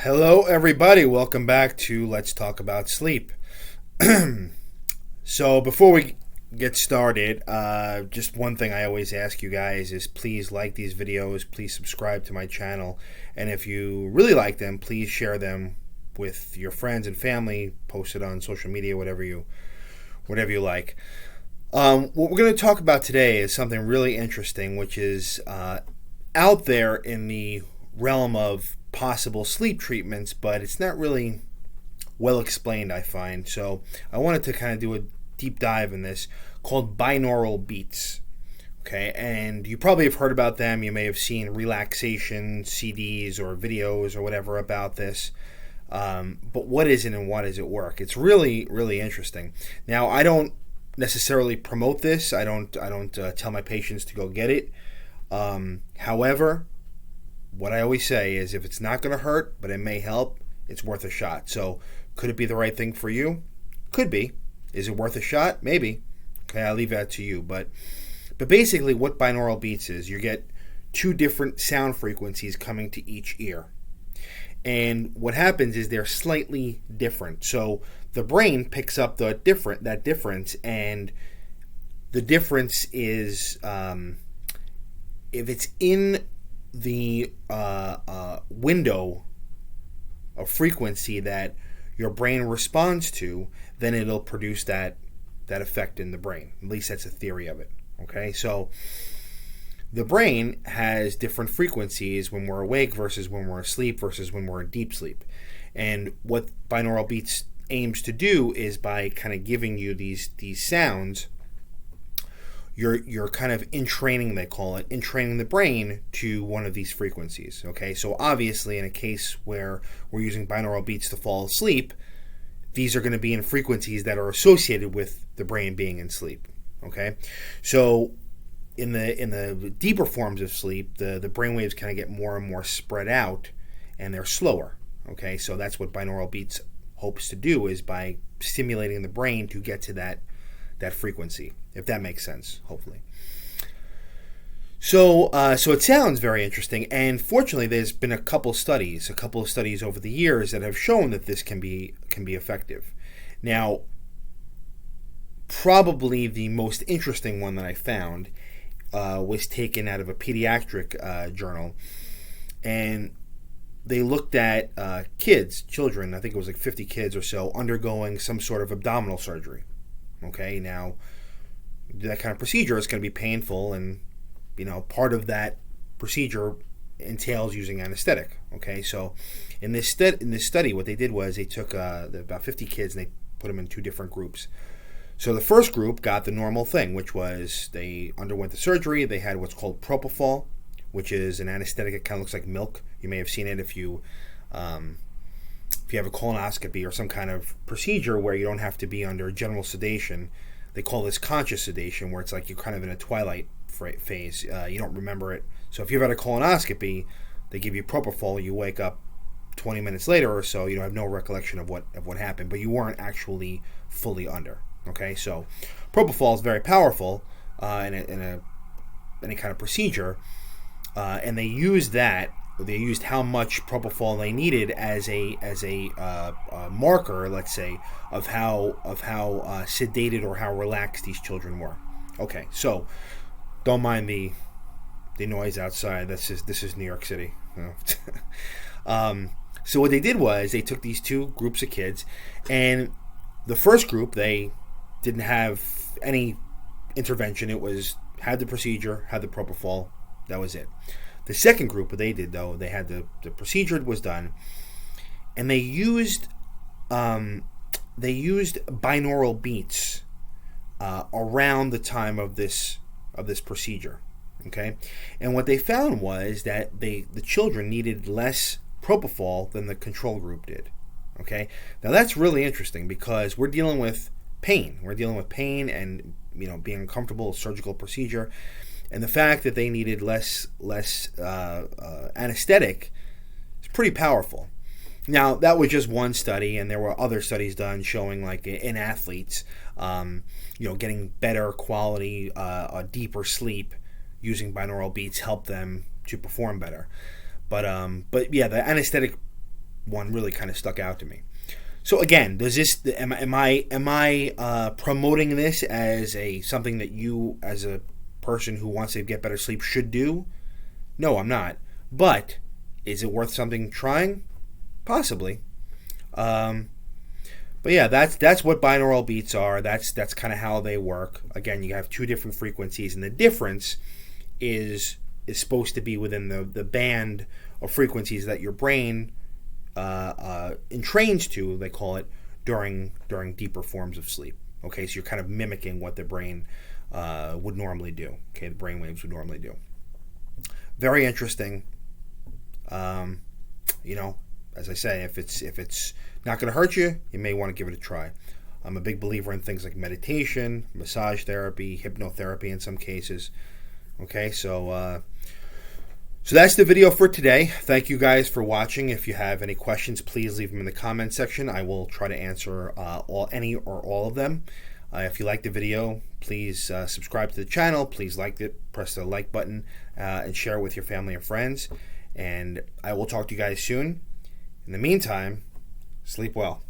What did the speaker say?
Hello, everybody. Welcome back to Let's Talk About Sleep. So, before we get started, just one thing I always ask you guys is please like these videos, please subscribe to my channel, and if you really like them, please share them with your friends and family, post it on social media, whatever you like. What we're going to talk about today is something really interesting, which is out there in the realm of possible sleep treatments, but it's not really well explained, I find. So I wanted to kind of do a deep dive in this called binaural beats. Okay, and you probably have heard about them. You may have seen relaxation CDs or videos or whatever about this. But what is it and why does it work? It's really, really interesting. Now, I don't necessarily promote this. I don't tell my patients to go get it. However, what I always say is if it's not going to hurt, but it may help, it's worth a shot. So could it be the right thing for you? Could be. Is it worth a shot? Maybe. Okay, I'll leave that to you. But basically what binaural beats is, you get two different sound frequencies coming to each ear. And what happens is they're slightly different. So the brain picks up that difference, and the difference is if it's in the window of frequency that your brain responds to, then it'll produce that effect in the brain. At least that's a theory of it. Okay, so the brain has different frequencies when we're awake versus when we're asleep versus when we're in deep sleep. And what binaural beats aims to do is by kind of giving you these sounds, you're kind of entraining, they call it, entraining the brain to one of these frequencies. Okay, so obviously in a case where we're using binaural beats to fall asleep, these are going to be in frequencies that are associated with the brain being in sleep. Okay, so in the deeper forms of sleep, the brain waves kind of get more and more spread out, and they're slower. Okay, so that's what binaural beats hopes to do, is by stimulating the brain to get to that frequency, if that makes sense, hopefully. So it sounds very interesting, and fortunately there's been a couple of studies over the years that have shown that this can be effective. Now, probably the most interesting one that I found was taken out of a pediatric journal, and they looked at children, I think it was like 50 kids or so, undergoing some sort of abdominal surgery. Okay, now that kind of procedure is going to be painful, and part of that procedure entails using anesthetic. Okay, so in this study, what they did was they took about 50 kids and they put them in two different groups. So the first group got the normal thing, which was they underwent the surgery. They had what's called propofol, which is an anesthetic. It kind of looks like milk. You may have seen it if you have a colonoscopy or some kind of procedure where you don't have to be under general sedation. They call this conscious sedation, where it's like you're kind of in a twilight phase. You don't remember it. So if you've had a colonoscopy, they give you propofol. You wake up 20 minutes later or so. You don't have no recollection of what happened, but you weren't actually fully under. Okay, so propofol is very powerful in any kind of procedure, and they used that. They used how much propofol they needed as a marker, let's say, of how sedated or how relaxed these children were. Okay, so don't mind the noise outside. This is New York City. So what they did was they took these two groups of kids, and the first group, they didn't have any intervention. It was had the procedure, had the propofol, that was it. The second group, what they did though, they had the procedure was done, and they used binaural beats around the time of this procedure. Okay, and what they found was that the children needed less propofol than the control group did. Okay, now that's really interesting because we're dealing with pain. We're dealing with pain and being uncomfortable, surgical procedure. And the fact that they needed less anesthetic is pretty powerful. Now, that was just one study, and there were other studies done showing, like in athletes, getting better quality, deeper sleep using binaural beats helped them to perform better. But yeah, the anesthetic one really kind of stuck out to me. So again, does this am I promoting this as something that you, as a person who wants to get better sleep, should do? No, I'm not. But is it worth something trying? Possibly. But yeah, that's what binaural beats are. That's kind of how they work. Again, you have two different frequencies, and the difference is supposed to be within the band of frequencies that your brain entrains to, they call it, during deeper forms of sleep. Okay, so you're kind of mimicking what the brain would normally do. Okay, the brain waves would normally do. Very interesting. As I say, if it's not going to hurt you, you may want to give it a try. I'm a big believer in things like meditation, massage therapy, hypnotherapy in some cases. Okay, so that's the video for today. Thank you guys for watching. If you have any questions, please leave them in the comment section. I will try to answer any or all of them. If you like the video, please subscribe to the channel. Please like it, press the like button, and share it with your family and friends. And I will talk to you guys soon. In the meantime, sleep well.